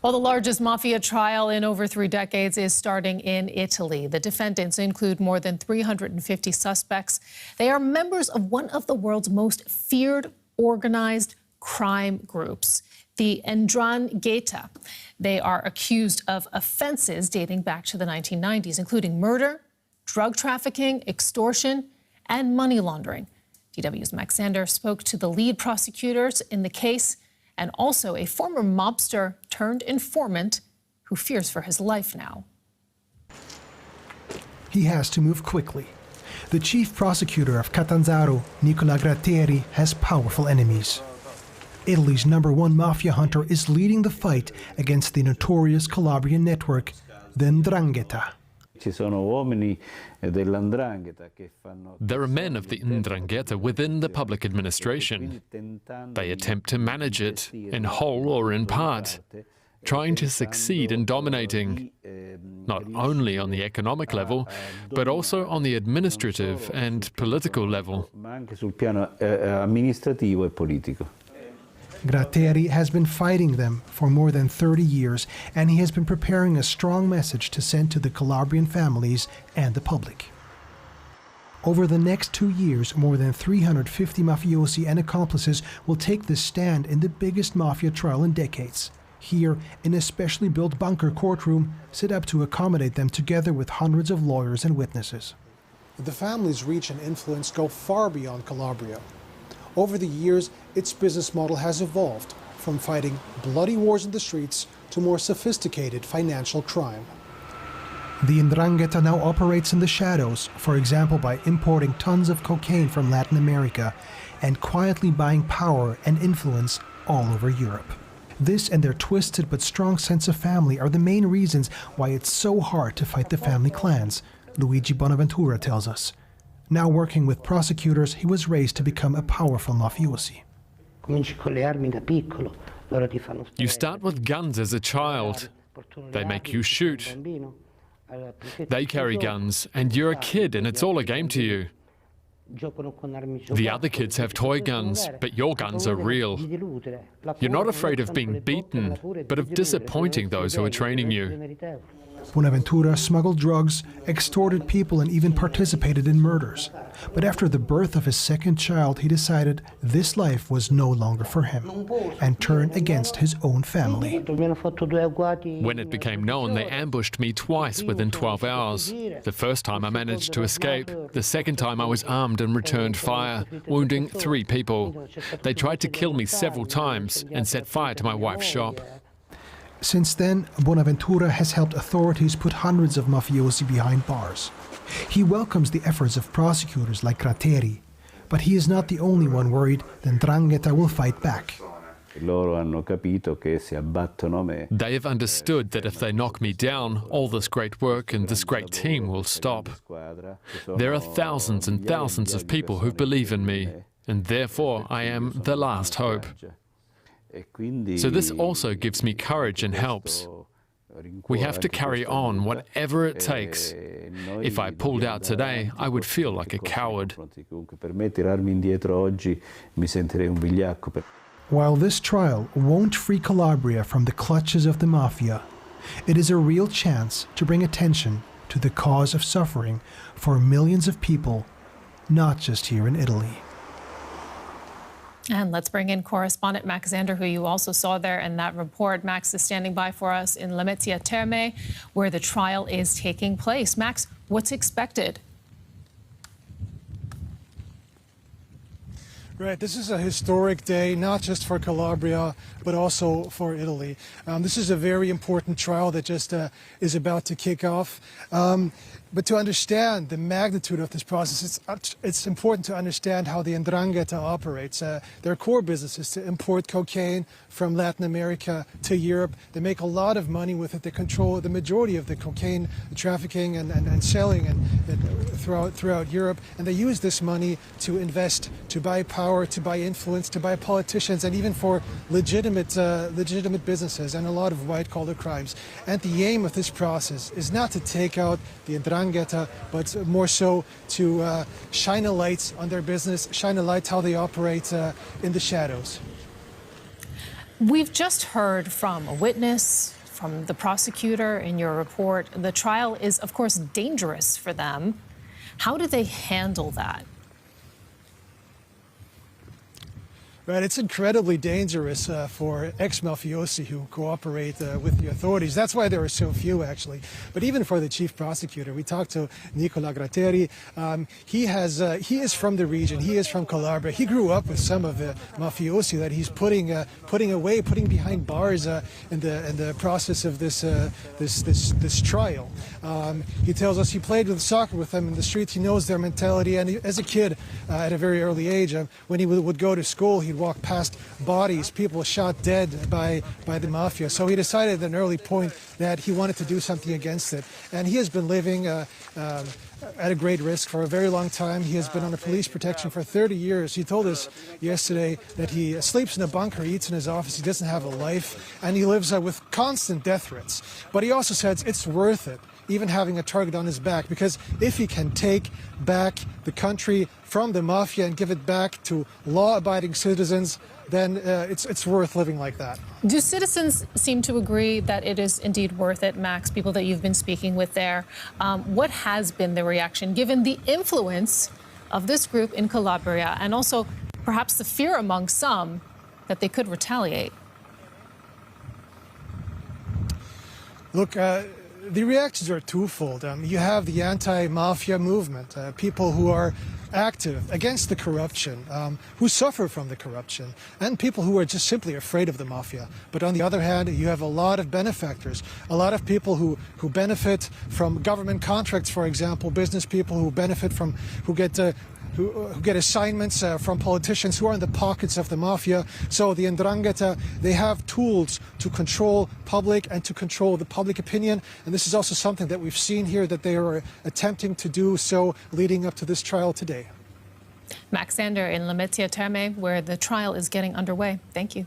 Well, the largest mafia trial in over 3 decades is starting in Italy. The defendants include more than 350 suspects. They are members of one of the world's most feared organized crime groups, the ndrangheta. They are accused of offenses dating back to the 1990s, including murder, drug trafficking, extortion, and money laundering. DW's Max Sander spoke to the lead prosecutors in the case and also a former mobster turned informant who fears for his life now. He has to move quickly. The chief prosecutor of Catanzaro, Nicola Gratteri, has powerful enemies. Italy's #1 mafia hunter is leading the fight against the notorious Calabrian network, the ndrangheta. There are men of the ndrangheta within the public administration. They attempt to manage it, in whole or in part, trying to succeed in dominating, not only on the economic level, but also on the administrative and political level. Gratteri has been fighting them for more than 30 years, and he has been preparing a strong message to send to the Calabrian families and the public. Over the next 2 years, more than 350 mafiosi and accomplices will take the stand in the biggest mafia trial in decades. Here, in a specially built bunker courtroom set up to accommodate them together with hundreds of lawyers and witnesses. The family's reach and influence go far beyond Calabria. Over the years, its business model has evolved from fighting bloody wars in the streets to more sophisticated financial crime. The ndrangheta now operates in the shadows, for example by importing tons of cocaine from Latin America and quietly buying power and influence all over Europe. This and their twisted but strong sense of family are the main reasons why it's so hard to fight the family clans, Luigi Bonaventura tells us. Now working with prosecutors, he was raised to become a powerful mafiosi. You start with guns as a child. They make you shoot. They carry guns, and you're a kid, and it's all a game to you. The other kids have toy guns, but your guns are real. You're not afraid of being beaten, but of disappointing those who are training you. Bonaventura smuggled drugs, extorted people, and even participated in murders. But after the birth of his second child, he decided this life was no longer for him and turned against his own family. When it became known, they ambushed me twice within 12 hours. The first time I managed to escape. The second time I was armed and returned fire, wounding 3 people. They tried to kill me several times and set fire to my wife's shop. Since then, Bonaventura has helped authorities put hundreds of mafiosi behind bars. He welcomes the efforts of prosecutors like Gratteri, but he is not the only one worried that ndrangheta will fight back. They have understood that if they knock me down, all this great work and this great team will stop. There are thousands and thousands of people who believe in me, and therefore I am the last hope. So this also gives me courage and helps. We have to carry on whatever it takes. If I pulled out today, I would feel like a coward. While this trial won't free Calabria from the clutches of the mafia, it is a real chance to bring attention to the cause of suffering for millions of people, not just here in Italy. And let's bring in correspondent Max Sander, who you also saw there in that report. Max is standing by for us in Lamezia Terme, where the trial is taking place. Max, what's expected? Right, this is a historic day, not just for Calabria, but also for Italy. This is a very important trial that just is about to kick off. But to understand the magnitude of this process, it's important to understand how the ndrangheta operates. Their core business is to import cocaine from Latin America to Europe. They make a lot of money with it. They control the majority of the cocaine trafficking and selling throughout Europe. And they use this money to invest, to buy power, to buy influence, to buy politicians, and even for legitimate businesses and a lot of white-collar crimes. And the aim of this process is not to take out the ndrangheta, but more so to shine a light on their business, shine a light how they operate in the shadows. We've just heard from a witness, from the prosecutor in your report. The trial is, of course, dangerous for them. How do they handle that? Right, it's incredibly dangerous for ex-mafiosi who cooperate with the authorities. That's why there are so few, actually. But even for the chief prosecutor, we talked to Nicola Gratteri. He is from the region. He is from Calabria. He grew up with some of the mafiosi that he's putting behind bars in the process of this trial. He tells us he played with soccer with them in the streets. He knows their mentality. And as a kid, at a very early age, when he would go to school, he'd walk past bodies, people shot dead by the mafia. So he decided at an early point that he wanted to do something against it. And he has been living at a great risk for a very long time. He has been under police protection for 30 years. He told us yesterday that he sleeps in a bunker, eats in his office, he doesn't have a life, and he lives with constant death threats. But he also says it's worth it, even having a target on his back, because if he can take back the country from the mafia and give it back to law-abiding citizens, then it's worth living like that. Do citizens seem to agree that it is indeed worth it, Max, people that you've been speaking with there? What has been the reaction, given the influence of this group in Calabria, and also perhaps the fear among some that they could retaliate? Look, the reactions are twofold. You have the anti-mafia movement, people who are active against the corruption, who suffer from the corruption, and people who are just simply afraid of the mafia. But on the other hand, you have a lot of benefactors, a lot of people who benefit from government contracts, for example, business people who benefit from, who get assignments from politicians who are in the pockets of the mafia. So the ndrangheta, they have tools to control public and to control the public opinion. And this is also something that we've seen here, that they are attempting to do so leading up to this trial today. Max Sander in La Mezzia Terme, where the trial is getting underway. Thank you.